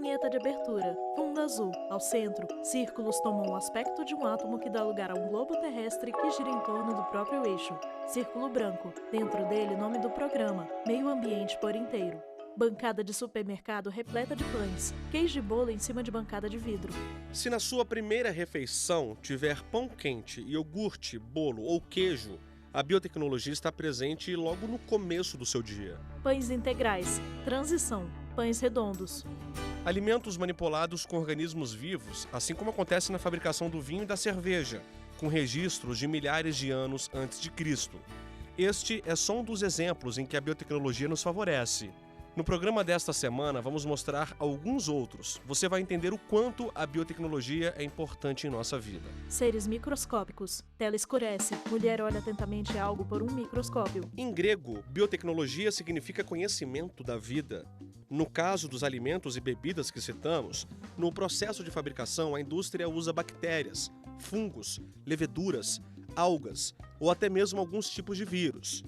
Vinheta de abertura. Fundo azul. Ao centro, círculos tomam o aspecto de um átomo que dá lugar a um globo terrestre que gira em torno do próprio eixo. Círculo branco. Dentro dele, nome do programa. Meio ambiente por inteiro. Bancada de supermercado repleta de pães. Queijo e bolo em cima de bancada de vidro. Se na sua primeira refeição tiver pão quente, iogurte, bolo ou queijo, a biotecnologia está presente logo no começo do seu dia. Pães integrais. Transição. Pães redondos. Alimentos manipulados com organismos vivos, assim como acontece na fabricação do vinho e da cerveja, com registros de milhares de anos antes de Cristo. Este é só um dos exemplos em que a biotecnologia nos favorece. No programa desta semana, vamos mostrar alguns outros. Você vai entender o quanto a biotecnologia é importante em nossa vida. Seres microscópicos. Tela escurece. Mulher olha atentamente algo por um microscópio. Em grego, biotecnologia significa conhecimento da vida. No caso dos alimentos e bebidas que citamos, no processo de fabricação, a indústria usa bactérias, fungos, leveduras, algas ou até mesmo alguns tipos de vírus.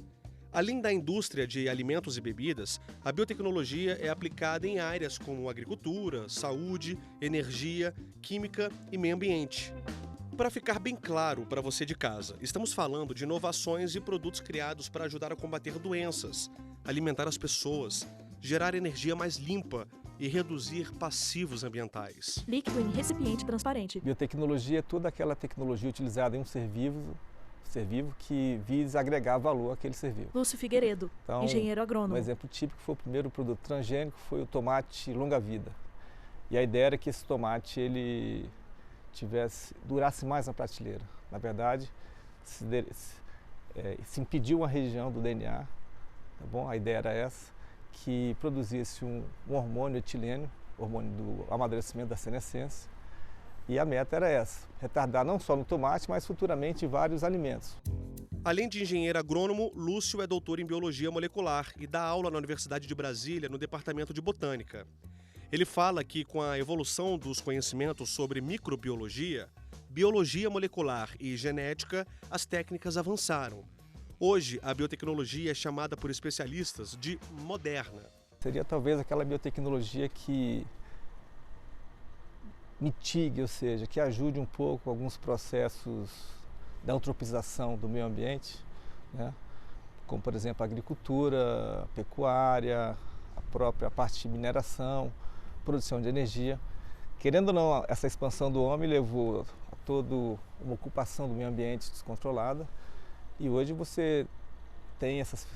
Além da indústria de alimentos e bebidas, a biotecnologia é aplicada em áreas como agricultura, saúde, energia, química e meio ambiente. Para ficar bem claro para você de casa, estamos falando de inovações e produtos criados para ajudar a combater doenças, alimentar as pessoas, gerar energia mais limpa e reduzir passivos ambientais. Líquido em recipiente transparente. Biotecnologia é toda aquela tecnologia utilizada em um ser vivo que visa agregar valor àquele ser vivo. Lúcio Figueiredo, Então, engenheiro agrônomo. Um exemplo típico foi o primeiro produto transgênico, foi o tomate longa-vida. E a ideia era que esse tomate ele durasse mais na prateleira. Na verdade, se impediu uma região do DNA, tá bom? A ideia era essa, que produzisse um hormônio etilênio, hormônio do amadurecimento da senescência. E a meta era essa, retardar não só no tomate, mas futuramente em vários alimentos. Além de engenheiro agrônomo, Lúcio é doutor em biologia molecular e dá aula na Universidade de Brasília, no departamento de botânica. Ele fala que com a evolução dos conhecimentos sobre microbiologia, biologia molecular e genética, as técnicas avançaram. Hoje, a biotecnologia é chamada por especialistas de moderna. Seria talvez aquela biotecnologia que mitigue, ou seja, que ajude um pouco alguns processos da eutrofização do meio ambiente, né? Como, por exemplo, a agricultura, a pecuária, a própria parte de mineração, produção de energia. Querendo ou não, essa expansão do homem levou a toda uma ocupação do meio ambiente descontrolada e hoje você tem essas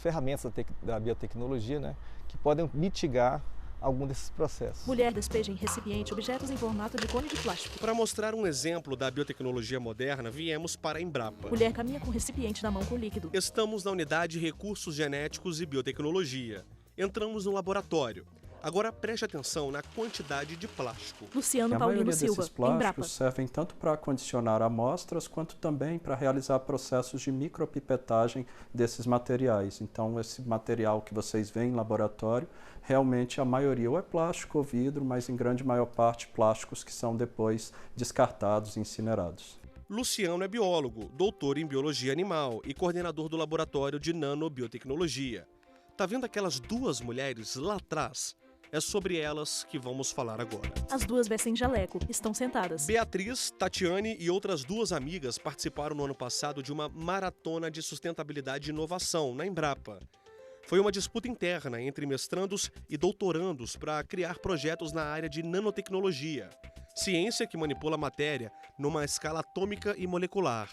ferramentas da biotecnologia, né, que podem mitigar algum desses processos. Mulher despeja em recipiente objetos em formato de cone de plástico. Para mostrar um exemplo da biotecnologia moderna, viemos para a Embrapa. Mulher caminha com recipiente na mão com líquido. Estamos na unidade Recursos Genéticos e Biotecnologia. Entramos no laboratório. Agora preste atenção na quantidade de plástico. Luciano A Paulino maioria Silva, desses Embrapa. plásticos servem tanto para condicionar amostras, quanto também para realizar processos de micropipetagem desses materiais. Então, esse material que vocês veem em laboratório, realmente a maioria ou é plástico ou vidro, mas em grande maior parte plásticos que são depois descartados e incinerados. Luciano é biólogo, doutor em biologia animal e coordenador do laboratório de nanobiotecnologia. Tá vendo aquelas duas mulheres lá atrás? É sobre elas que vamos falar agora. As duas vestem jaleco, estão sentadas. Beatriz, Tatiane e outras duas amigas participaram no ano passado de uma maratona de sustentabilidade e inovação na Embrapa. Foi uma disputa interna entre mestrandos e doutorandos para criar projetos na área de nanotecnologia, ciência que manipula a matéria numa escala atômica e molecular.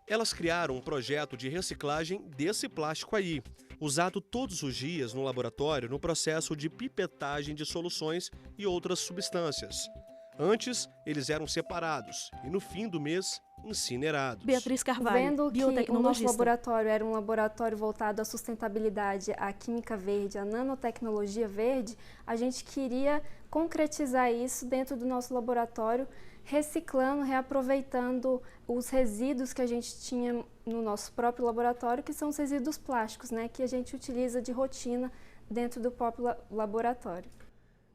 Elas criaram um projeto de reciclagem desse plástico aí, usado todos os dias no laboratório no processo de pipetagem de soluções e outras substâncias. Antes, eles eram separados e no fim do mês, incinerados. Beatriz Carvalho, Vendo que o nosso biotecnologista. laboratório era um laboratório voltado à sustentabilidade, à química verde, à nanotecnologia verde, a gente queria concretizar isso dentro do nosso laboratório, reciclando, reaproveitando os resíduos que a gente tinha no nosso próprio laboratório, que são os resíduos plásticos, né, que a gente utiliza de rotina dentro do próprio laboratório.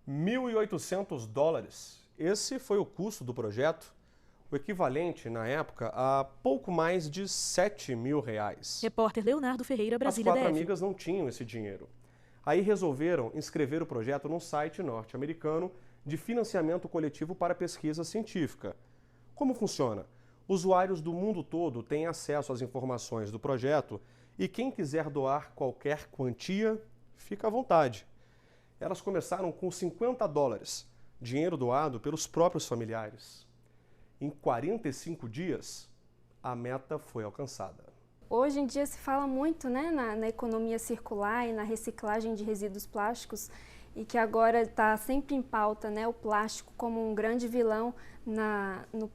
$1.800. Esse foi o custo do projeto, o equivalente, na época, a pouco mais de R$7.000. Repórter Leonardo Ferreira, As Brasília quatro DF. amigas não tinham esse dinheiro. Aí resolveram inscrever o projeto num site norte-americano de financiamento coletivo para pesquisa científica. Como funciona? Usuários do mundo todo têm acesso às informações do projeto e quem quiser doar qualquer quantia, fica à vontade. Elas começaram com $50, dinheiro doado pelos próprios familiares. Em 45 dias, a meta foi alcançada. Hoje em dia se fala muito, né, na economia circular e na reciclagem de resíduos plásticos, e que agora está sempre em pauta, né, o plástico como um grande vilão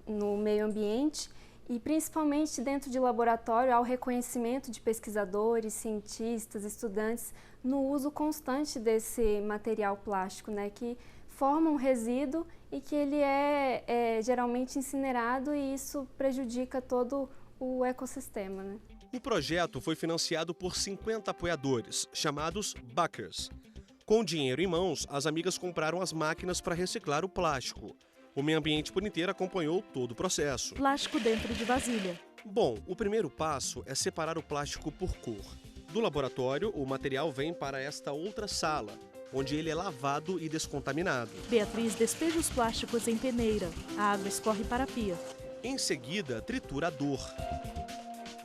no meio ambiente, e principalmente dentro de laboratório há o reconhecimento de pesquisadores, cientistas, estudantes no uso constante desse material plástico, né, que forma um resíduo e que ele é geralmente incinerado, e isso prejudica todo o ecossistema, né? O projeto foi financiado por 50 apoiadores, chamados Backers. Com dinheiro em mãos, as amigas compraram as máquinas para reciclar o plástico. O Meio Ambiente por Inteiro acompanhou todo o processo. Plástico dentro de vasilha. Bom, o primeiro passo é separar o plástico por cor. Do laboratório, o material vem para esta outra sala, onde ele é lavado e descontaminado. Beatriz despeja os plásticos em peneira. A água escorre para a pia. Em seguida, triturador.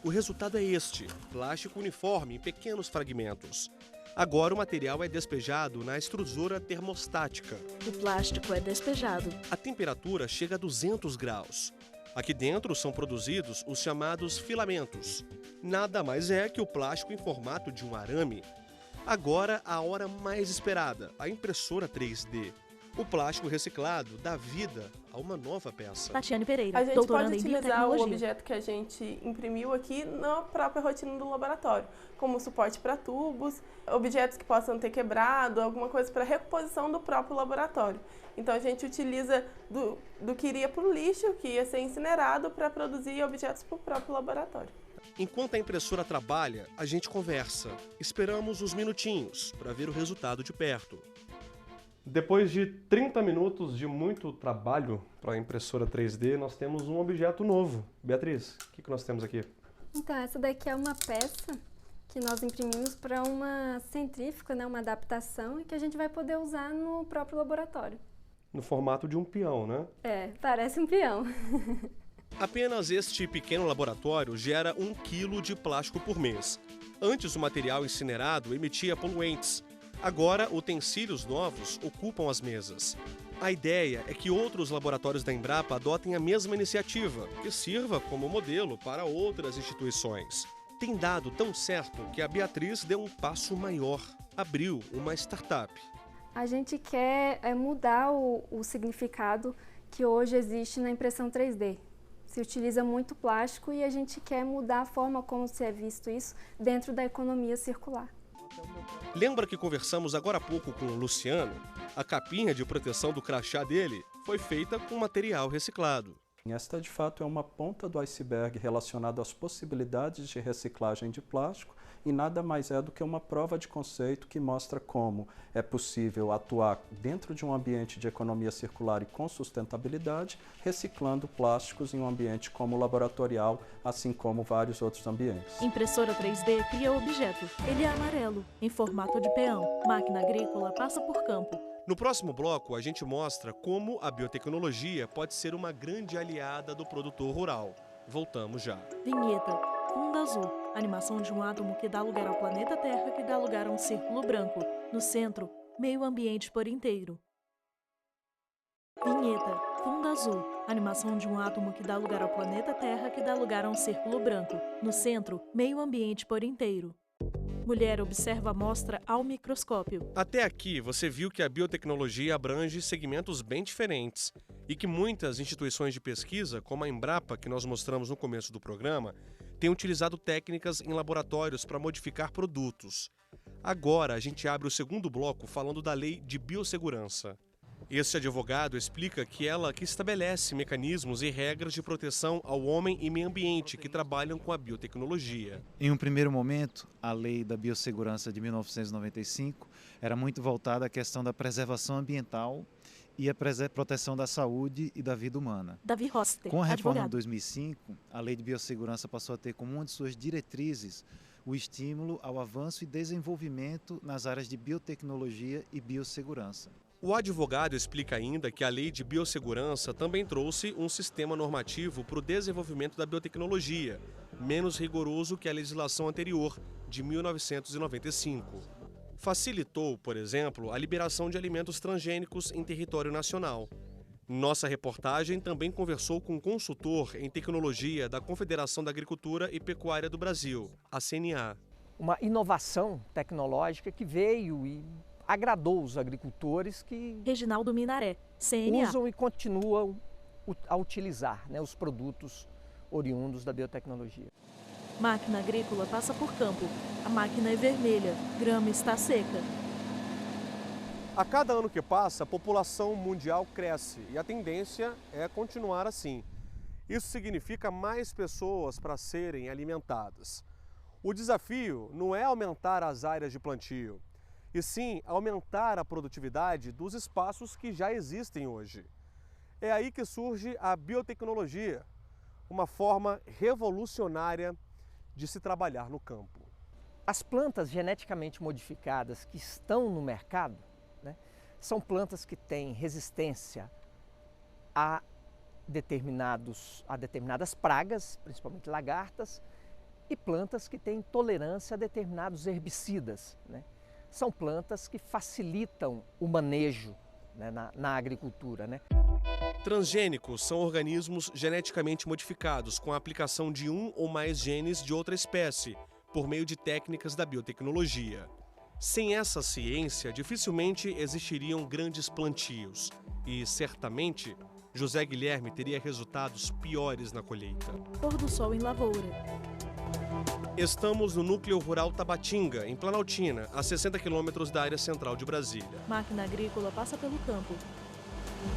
O resultado é este: plástico uniforme em pequenos fragmentos. Agora o material é despejado na extrusora termostática. O plástico é despejado. A temperatura chega a 200 graus. Aqui dentro são produzidos os chamados filamentos. Nada mais é que o plástico em formato de um arame. Agora a hora mais esperada, a impressora 3D. O plástico reciclado dá vida a uma nova peça. Tatiane Pereira, A gente doutoranda pode em utilizar o biotecnologia. objeto que a gente imprimiu aqui na própria rotina do laboratório, como suporte para tubos, objetos que possam ter quebrado, alguma coisa para reposição do próprio laboratório. Então a gente utiliza do que iria para o lixo, que ia ser incinerado, para produzir objetos para o próprio laboratório. Enquanto a impressora trabalha, a gente conversa. Esperamos uns minutinhos para ver o resultado de perto. Depois de 30 minutos de muito trabalho para a impressora 3D, nós temos um objeto novo. Beatriz, o que nós temos aqui? Então, essa daqui é uma peça que nós imprimimos para uma centrífuga, né, uma adaptação, e que a gente vai poder usar no próprio laboratório. No formato de um peão, né? É, parece um peão. Apenas este pequeno laboratório gera 1 quilo de plástico por mês. Antes, o material incinerado emitia poluentes. Agora, utensílios novos ocupam as mesas. A ideia é que outros laboratórios da Embrapa adotem a mesma iniciativa, que sirva como modelo para outras instituições. Tem dado tão certo que a Beatriz deu um passo maior. Abriu uma startup. A gente quer mudar o significado que hoje existe na impressão 3D. Se utiliza muito plástico e a gente quer mudar a forma como se é visto isso dentro da economia circular. Lembra que conversamos agora há pouco com o Luciano? A capinha de proteção do crachá dele foi feita com material reciclado. Esta, de fato, é uma ponta do iceberg relacionada às possibilidades de reciclagem de plástico e nada mais é do que uma prova de conceito que mostra como é possível atuar dentro de um ambiente de economia circular e com sustentabilidade, reciclando plásticos em um ambiente como laboratorial, assim como vários outros ambientes. Impressora 3D cria o objeto. Ele é amarelo, em formato de peão. Máquina agrícola passa por campo. No próximo bloco, a gente mostra como a biotecnologia pode ser uma grande aliada do produtor rural. Voltamos já. Vinheta. Fundo azul. Animação de um átomo que dá lugar ao planeta Terra, que dá lugar a um círculo branco. No centro, meio ambiente por inteiro. Vinheta. Fundo azul. Animação de um átomo que dá lugar ao planeta Terra, que dá lugar a um círculo branco. No centro, meio ambiente por inteiro. Mulher observa a amostra ao microscópio. Até aqui, você viu que a biotecnologia abrange segmentos bem diferentes e que muitas instituições de pesquisa, como a Embrapa, que nós mostramos no começo do programa, têm utilizado técnicas em laboratórios para modificar produtos. Agora, a gente abre o segundo bloco falando da Lei de Biossegurança. Este advogado explica que ela que estabelece mecanismos e regras de proteção ao homem e meio ambiente que trabalham com a biotecnologia. Em um primeiro momento, a Lei da Biossegurança de 1995 era muito voltada à questão da preservação ambiental e a proteção da saúde e da vida humana. Davi Roster, Com a reforma advogado. de 2005, a Lei de Biossegurança passou a ter como uma de suas diretrizes o estímulo ao avanço e desenvolvimento nas áreas de biotecnologia e biossegurança. O advogado explica ainda que a Lei de Biossegurança também trouxe um sistema normativo para o desenvolvimento da biotecnologia, menos rigoroso que a legislação anterior, de 1995. Facilitou, por exemplo, a liberação de alimentos transgênicos em território nacional. Nossa reportagem também conversou com um consultor em tecnologia da Confederação da Agricultura e Pecuária do Brasil, a CNA. Uma inovação tecnológica que veio e agradou os agricultores que Reginaldo Minaré, CNA. usam e continuam a utilizar, né, os produtos oriundos da biotecnologia. Máquina agrícola passa por campo. A máquina é vermelha, grama está seca. A cada ano que passa, a população mundial cresce e a tendência é continuar assim. Isso significa mais pessoas para serem alimentadas. O desafio não é aumentar as áreas de plantio, e sim aumentar a produtividade dos espaços que já existem hoje. É aí que surge a biotecnologia, uma forma revolucionária de se trabalhar no campo. As plantas geneticamente modificadas que estão no mercado, né, são plantas que têm resistência a determinadas pragas, principalmente lagartas, e plantas que têm tolerância a determinados herbicidas, né? São plantas que facilitam o manejo, né, na agricultura, né? Transgênicos são organismos geneticamente modificados com a aplicação de um ou mais genes de outra espécie, por meio de técnicas da biotecnologia. Sem essa ciência, dificilmente existiriam grandes plantios e, certamente, José Guilherme teria resultados piores na colheita. Pôr do sol em lavoura. Estamos no núcleo rural Tabatinga, em Planaltina, a 60 quilômetros da área central de Brasília. Máquina agrícola passa pelo campo.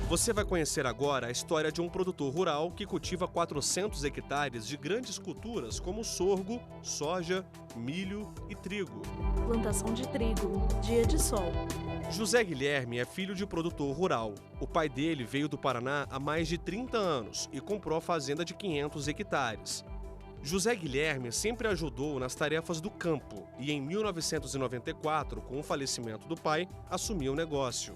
Você vai conhecer agora a história de um produtor rural que cultiva 400 hectares de grandes culturas como sorgo, soja, milho e trigo. Plantação de trigo. Dia de sol. José Guilherme é filho de produtor rural. O pai dele veio do Paraná há mais de 30 anos e comprou a fazenda de 500 hectares. José Guilherme sempre ajudou nas tarefas do campo e em 1994, com o falecimento do pai, assumiu o negócio.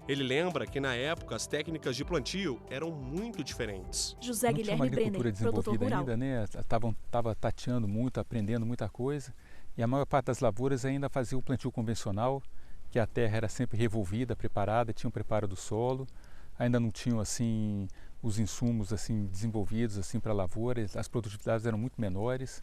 Ele lembra que na época as técnicas de plantio eram muito diferentes. José Guilherme Brenner, produtor rural. Ainda, né? Estava tateando muito, aprendendo muita coisa, e a maior parte das lavouras ainda fazia o plantio convencional, que a terra era sempre revolvida, preparada, tinha um preparo do solo, ainda não tinham assim os insumos assim desenvolvidos assim para a lavoura, as produtividades eram muito menores,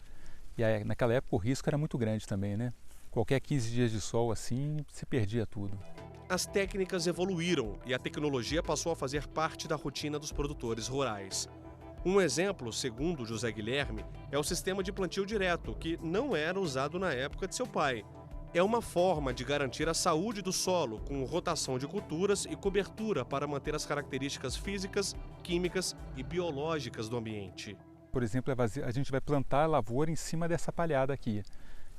e aí, naquela época o risco era muito grande também, né? Qualquer 15 dias de sol assim, se perdia tudo. As técnicas evoluíram e a tecnologia passou a fazer parte da rotina dos produtores rurais. Um exemplo, segundo José Guilherme, é o sistema de plantio direto, que não era usado na época de seu pai. É uma forma de garantir a saúde do solo, com rotação de culturas e cobertura para manter as características físicas, químicas e biológicas do ambiente. Por exemplo, a gente vai plantar a lavoura em cima dessa palhada aqui.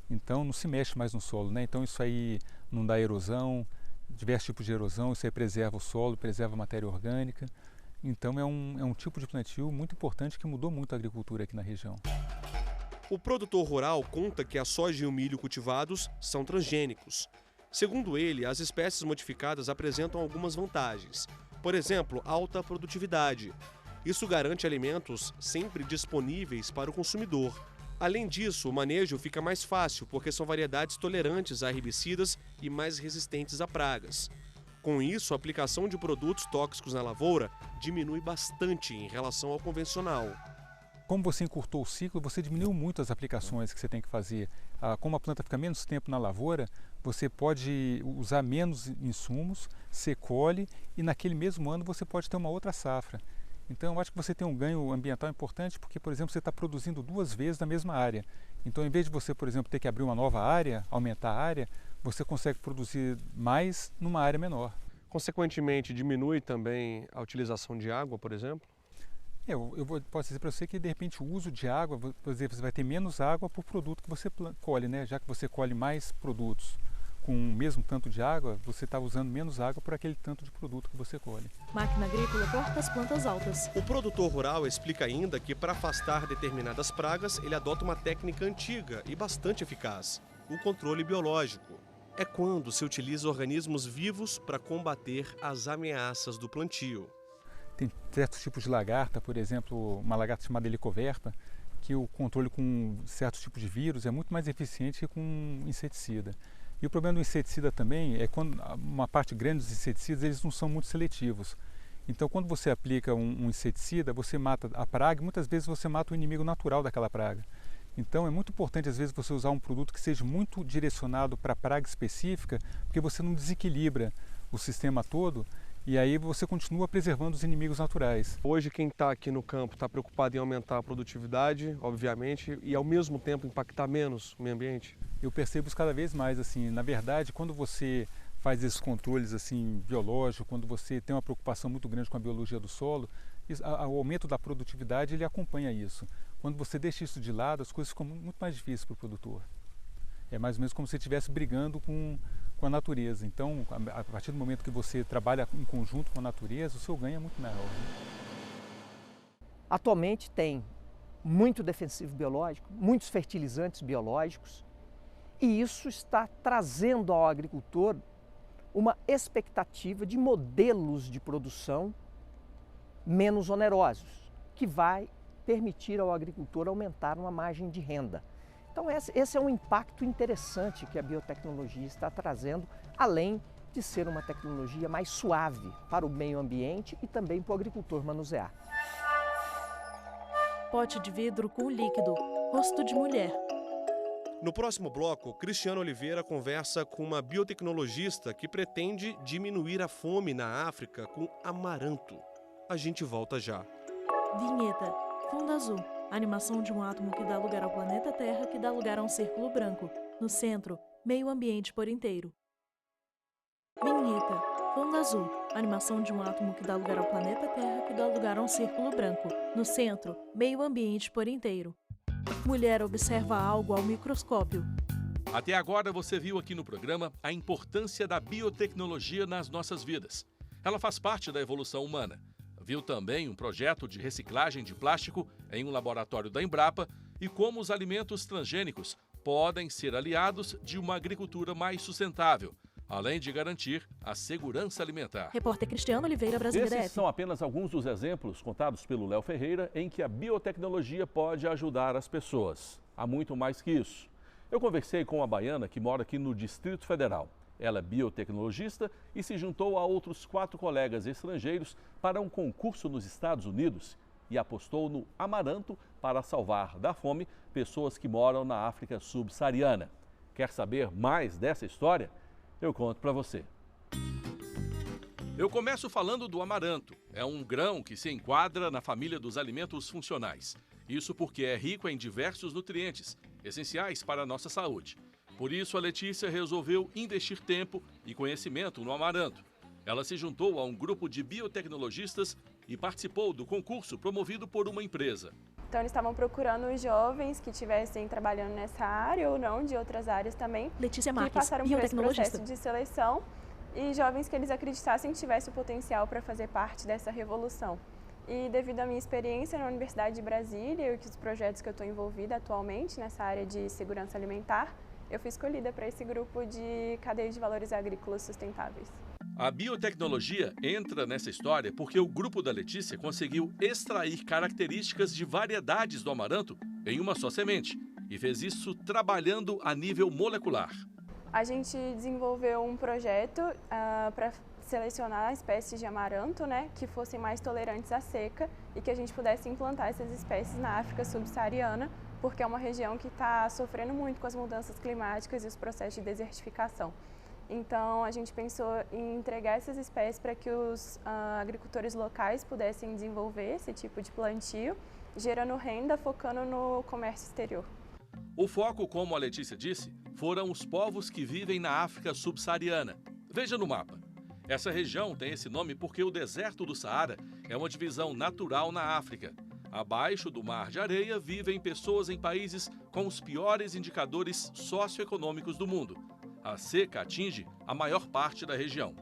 Então não se mexe mais no solo, né? Então isso aí não dá erosão, diversos tipos de erosão, isso aí preserva o solo, preserva a matéria orgânica. Então é um tipo de plantio muito importante que mudou muito a agricultura aqui na região. O produtor rural conta que a soja e o milho cultivados são transgênicos. Segundo ele, as espécies modificadas apresentam algumas vantagens. Por exemplo, alta produtividade. Isso garante alimentos sempre disponíveis para o consumidor. Além disso, o manejo fica mais fácil porque são variedades tolerantes a herbicidas e mais resistentes a pragas. Com isso, a aplicação de produtos tóxicos na lavoura diminui bastante em relação ao convencional. Como você encurtou o ciclo, você diminuiu muito as aplicações que você tem que fazer. Como a planta fica menos tempo na lavoura, você pode usar menos insumos, você colhe e naquele mesmo ano você pode ter uma outra safra. Então eu acho que você tem um ganho ambiental importante porque, por exemplo, você está produzindo 2 vezes na mesma área. Então, em vez de você, por exemplo, ter que abrir uma nova área, aumentar a área, você consegue produzir mais numa área menor. Consequentemente, diminui também a utilização de água, por exemplo? Posso dizer para você que, de repente, o uso de água, por exemplo, você vai ter menos água por produto que você colhe, né? Já que você colhe mais produtos com o mesmo tanto de água, você está usando menos água por aquele tanto de produto que você colhe. Máquina agrícola corta as plantas altas. O produtor rural explica ainda que para afastar determinadas pragas, ele adota uma técnica antiga e bastante eficaz, o controle biológico. É quando se utiliza organismos vivos para combater as ameaças do plantio. Tem certos tipos de lagarta, por exemplo, uma lagarta chamada helicoverpa, que o controle com certos tipos de vírus é muito mais eficiente que com inseticida. E o problema do inseticida também é quando uma parte grande dos inseticidas eles não são muito seletivos. Então, quando você aplica um inseticida, você mata a praga e muitas vezes você mata o inimigo natural daquela praga. Então, é muito importante às vezes você usar um produto que seja muito direcionado para a praga específica, porque você não desequilibra o sistema todo e aí você continua preservando os inimigos naturais. Hoje quem está aqui no campo está preocupado em aumentar a produtividade, obviamente, e ao mesmo tempo impactar menos o meio ambiente? Eu percebo isso cada vez mais, assim, na verdade, quando você faz esses controles assim, biológicos, quando você tem uma preocupação muito grande com a biologia do solo, o aumento da produtividade ele acompanha isso. Quando você deixa isso de lado, as coisas ficam muito mais difíceis para o produtor. É mais ou menos como se você estivesse brigando com a natureza. Então, a partir do momento que você trabalha em conjunto com a natureza, o seu ganho é muito maior. Atualmente tem muito defensivo biológico, muitos fertilizantes biológicos, e isso está trazendo ao agricultor uma expectativa de modelos de produção menos onerosos, que vai permitir ao agricultor aumentar uma margem de renda. Então esse é um impacto interessante que a biotecnologia está trazendo, além de ser uma tecnologia mais suave para o meio ambiente e também para o agricultor manusear. Pote de vidro com líquido, rosto de mulher. No próximo bloco, Cristiano Oliveira conversa com uma biotecnologista que pretende diminuir a fome na África com amaranto. A gente volta já. Vinheta. Fundo azul. Animação de um átomo que dá lugar ao planeta Terra, que dá lugar a um círculo branco. No centro, meio ambiente por inteiro. Vinheta. Fundo azul. Animação de um átomo que dá lugar ao planeta Terra, que dá lugar a um círculo branco. No centro, meio ambiente por inteiro. Mulher observa algo ao microscópio. Até agora você viu aqui no programa a importância da biotecnologia nas nossas vidas. Ela faz parte da evolução humana. Viu também um projeto de reciclagem de plástico em um laboratório da Embrapa e como os alimentos transgênicos podem ser aliados de uma agricultura mais sustentável, além de garantir a segurança alimentar. Repórter Cristiano Oliveira, Brasília DF. Esses são apenas alguns dos exemplos contados pelo Léo Ferreira em que a biotecnologia pode ajudar as pessoas. Há muito mais que isso. Eu conversei com uma baiana que mora aqui no Distrito Federal. Ela é biotecnologista e se juntou a outros 4 colegas estrangeiros para um concurso nos Estados Unidos e apostou no amaranto para salvar da fome pessoas que moram na África subsaariana. Quer saber mais dessa história? Eu conto para você. Eu começo falando do amaranto. É um grão que se enquadra na família dos alimentos funcionais. Isso porque é rico em diversos nutrientes, essenciais para a nossa saúde. Por isso, a Letícia resolveu investir tempo e conhecimento no amaranto. Ela se juntou a um grupo de biotecnologistas e participou do concurso promovido por uma empresa. Então, eles estavam procurando os jovens que estivessem trabalhando nessa área ou não, de outras áreas também. Letícia que Marques, passaram por esse biotecnologista. processo de seleção e jovens que eles acreditassem que tivessem o potencial para fazer parte dessa revolução. E devido à minha experiência na Universidade de Brasília e os projetos que eu estou envolvida atualmente nessa área de segurança alimentar, eu fui escolhida para esse grupo de cadeia de valores agrícolas sustentáveis. A biotecnologia entra nessa história porque o grupo da Letícia conseguiu extrair características de variedades do amaranto em uma só semente e fez isso trabalhando a nível molecular. A gente desenvolveu um projeto para selecionar espécies de amaranto, que fossem mais tolerantes à seca e que a gente pudesse implantar essas espécies na África subsaariana, porque é uma região que está sofrendo muito com as mudanças climáticas e os processos de desertificação. Então, a gente pensou em entregar essas espécies para que os agricultores locais pudessem desenvolver esse tipo de plantio, gerando renda, focando no comércio exterior. O foco, como a Letícia disse, foram os povos que vivem na África subsaariana. Veja no mapa. Essa região tem esse nome porque o deserto do Saara é uma divisão natural na África. Abaixo do mar de areia vivem pessoas em países com os piores indicadores socioeconômicos do mundo. A seca atinge a maior parte da região.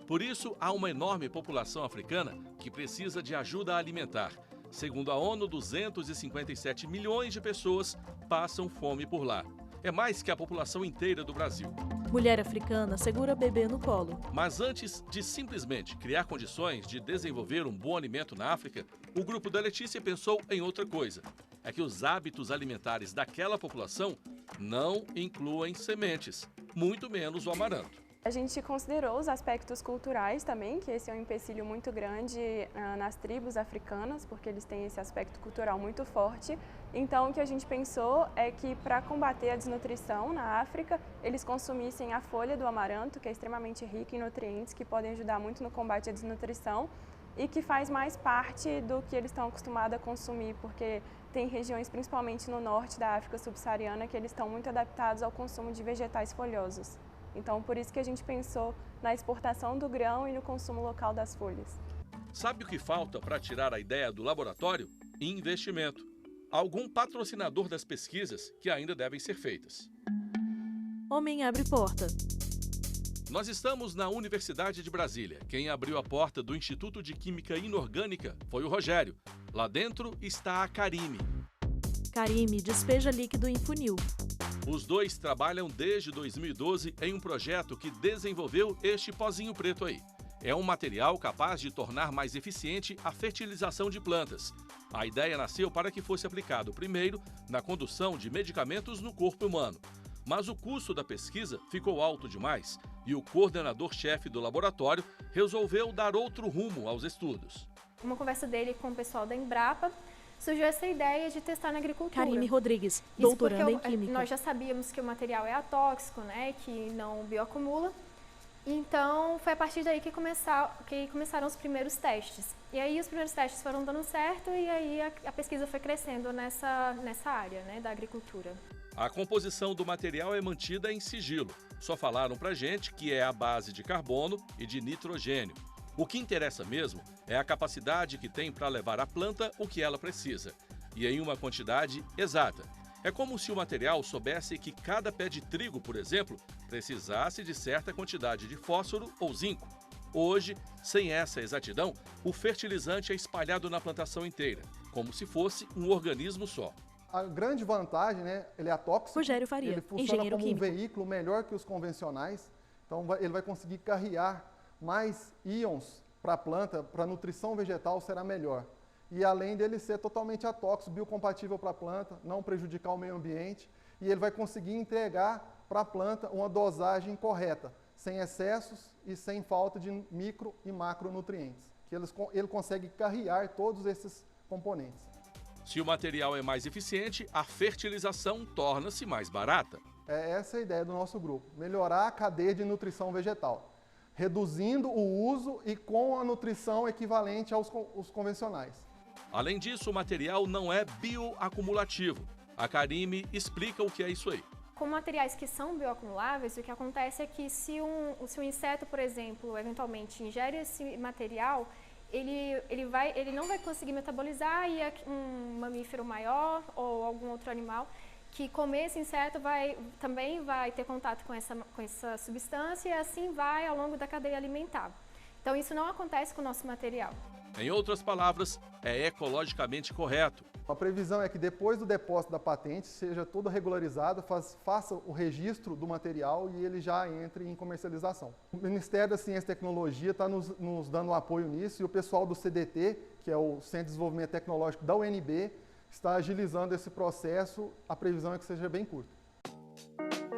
Por isso, há uma enorme população africana que precisa de ajuda alimentar. Segundo a ONU, 257 milhões de pessoas passam fome por lá. É mais que a população inteira do Brasil. Mulher africana segura bebê no colo. Mas antes de simplesmente criar condições de desenvolver um bom alimento na África, o grupo da Letícia pensou em outra coisa. É que os hábitos alimentares daquela população não incluem sementes, muito menos o amaranto. A gente considerou os aspectos culturais também, que esse é um empecilho muito grande nas tribos africanas, porque eles têm esse aspecto cultural muito forte. Então, o que a gente pensou é que, para combater a desnutrição na África, eles consumissem a folha do amaranto, que é extremamente rica em nutrientes, que podem ajudar muito no combate à desnutrição e que faz mais parte do que eles estão acostumados a consumir, porque tem regiões, principalmente no norte da África subsaariana, que eles estão muito adaptados ao consumo de vegetais folhosos. Então, por isso que a gente pensou na exportação do grão e no consumo local das folhas. Sabe o que falta para tirar a ideia do laboratório? Investimento. Algum patrocinador das pesquisas que ainda devem ser feitas. Homem abre porta. Nós estamos na Universidade de Brasília. Quem abriu a porta do Instituto de Química Inorgânica foi o Rogério. Lá dentro está a Karime. Karime despeja líquido em funil. Os dois trabalham desde 2012 em um projeto que desenvolveu este pozinho preto aí. É um material capaz de tornar mais eficiente a fertilização de plantas. A ideia nasceu para que fosse aplicado primeiro na condução de medicamentos no corpo humano. Mas o custo da pesquisa ficou alto demais e o coordenador-chefe do laboratório resolveu dar outro rumo aos estudos. Uma conversa dele com o pessoal da Embrapa, surgiu essa ideia de testar na agricultura. Karime Rodrigues, doutoranda em Química. Nós já sabíamos que o material é atóxico, né, que não bioacumula. Então, foi a partir daí que começaram os primeiros testes. E aí, os primeiros testes foram dando certo e aí a pesquisa foi crescendo nessa área, né, da agricultura. A composição do material é mantida em sigilo. Só falaram pra gente que é a base de carbono e de nitrogênio. O que interessa mesmo é a capacidade que tem para levar à planta o que ela precisa, e em uma quantidade exata. É como se o material soubesse que cada pé de trigo, por exemplo, precisasse de certa quantidade de fósforo ou zinco. Hoje, sem essa exatidão, o fertilizante é espalhado na plantação inteira, como se fosse um organismo só. A grande vantagem, né, ele é atóxico, Rogério Faria, ele funciona engenheiro como químico. um veículo melhor que os convencionais, então ele vai conseguir carrear mais íons para a planta, para a nutrição vegetal será melhor. E além dele ser totalmente atóxico, biocompatível para a planta, não prejudicar o meio ambiente, e ele vai conseguir entregar para a planta uma dosagem correta, sem excessos e sem falta de micro e macronutrientes, que ele consegue carrear todos esses componentes. Se o material é mais eficiente, a fertilização torna-se mais barata. É essa a ideia do nosso grupo, melhorar a cadeia de nutrição vegetal, reduzindo o uso e com a nutrição equivalente aos convencionais. Além disso, o material não é bioacumulativo. A Karime explica o que é isso aí. Com materiais que são bioacumuláveis, o que acontece é que se um inseto, por exemplo, eventualmente ingere esse material, ele não vai conseguir metabolizar e um mamífero maior ou algum outro animal que comer esse inseto também vai ter contato com essa substância e assim vai ao longo da cadeia alimentar. Então isso não acontece com o nosso material. Em outras palavras, é ecologicamente correto. A previsão é que depois do depósito da patente seja tudo regularizado, faça o registro do material e ele já entre em comercialização. O Ministério da Ciência e Tecnologia está nos dando um apoio nisso e o pessoal do CDT, que é o Centro de Desenvolvimento Tecnológico da UNB, está agilizando esse processo, a previsão é que seja bem curta.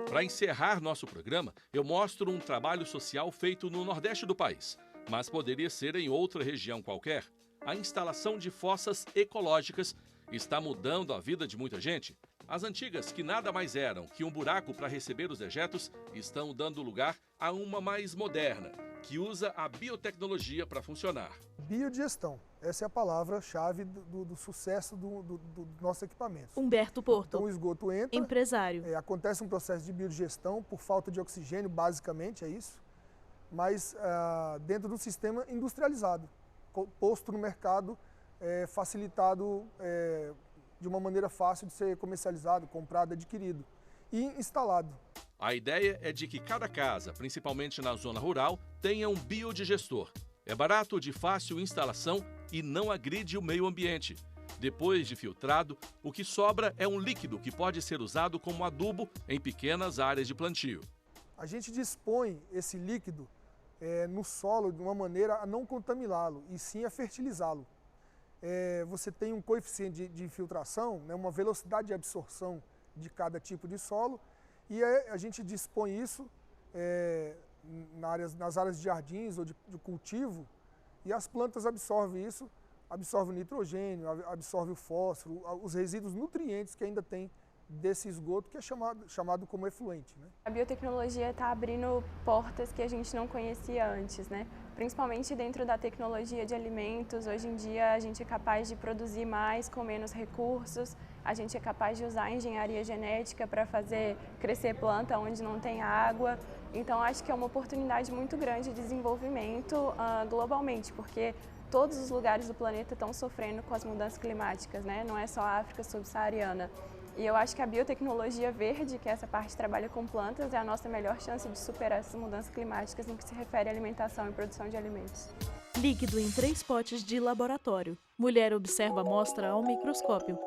Para encerrar nosso programa, eu mostro um trabalho social feito no Nordeste do país, mas poderia ser em outra região qualquer. A instalação de fossas ecológicas está mudando a vida de muita gente. As antigas, que nada mais eram que um buraco para receber os dejetos, estão dando lugar a uma mais moderna, que usa a biotecnologia para funcionar. Biodigestão, essa é a palavra-chave do sucesso do nosso equipamento. Humberto Porto, então o esgoto entra, empresário. Acontece um processo de biodigestão por falta de oxigênio, basicamente é isso, mas dentro do sistema industrializado, posto no mercado, facilitado de uma maneira fácil de ser comercializado, comprado, adquirido e instalado. A ideia é de que cada casa, principalmente na zona rural, tenha um biodigestor. É barato, de fácil instalação e não agride o meio ambiente. Depois de filtrado, o que sobra é um líquido que pode ser usado como adubo em pequenas áreas de plantio. A gente dispõe esse líquido no solo de uma maneira a não contaminá-lo, e sim a fertilizá-lo. Você tem um coeficiente de infiltração, né, uma velocidade de absorção de cada tipo de solo, e a gente dispõe isso nas áreas de jardins ou de cultivo, e as plantas absorvem isso, absorve o nitrogênio, absorve o fósforo, os resíduos nutrientes que ainda tem desse esgoto, que é chamado como efluente, né? A biotecnologia está abrindo portas que a gente não conhecia antes, né? Principalmente dentro da tecnologia de alimentos. Hoje em dia a gente é capaz de produzir mais com menos recursos, a gente é capaz de usar a engenharia genética para fazer crescer planta onde não tem água. Então acho que é uma oportunidade muito grande de desenvolvimento globalmente, porque todos os lugares do planeta estão sofrendo com as mudanças climáticas, né? Não é só a África subsaariana. E eu acho que a biotecnologia verde, que é essa parte que trabalha com plantas, é a nossa melhor chance de superar essas mudanças climáticas no que se refere à alimentação e produção de alimentos. Líquido em 3 potes de laboratório. Mulher observa a amostra ao microscópio.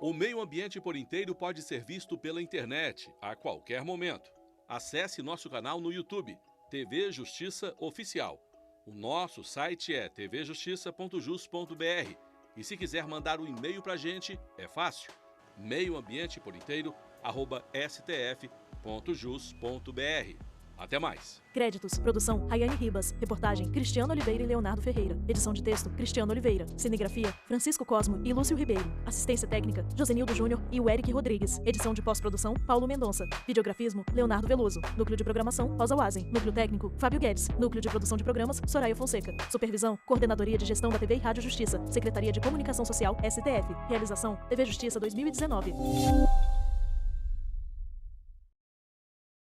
O meio ambiente por inteiro pode ser visto pela internet, a qualquer momento. Acesse nosso canal no YouTube, TV Justiça Oficial. O nosso site é tvjustiça.jus.br. E se quiser mandar um e-mail para a gente, é fácil. meioambienteporinteiro@stf.jus.br. Até mais. Créditos, produção, Rayane Ribas. Reportagem, Cristiano Oliveira e Leonardo Ferreira. Edição de texto, Cristiano Oliveira. Cinegrafia, Francisco Cosmo e Lúcio Ribeiro. Assistência técnica, Josenildo Júnior e o Eric Rodrigues. Edição de pós-produção, Paulo Mendonça. Videografismo, Leonardo Veloso. Núcleo de programação, Rosa Wazen. Núcleo técnico, Fábio Guedes. Núcleo de produção de programas, Soraya Fonseca. Supervisão, Coordenadoria de Gestão da TV e Rádio Justiça. Secretaria de Comunicação Social, STF. Realização, TV Justiça 2019.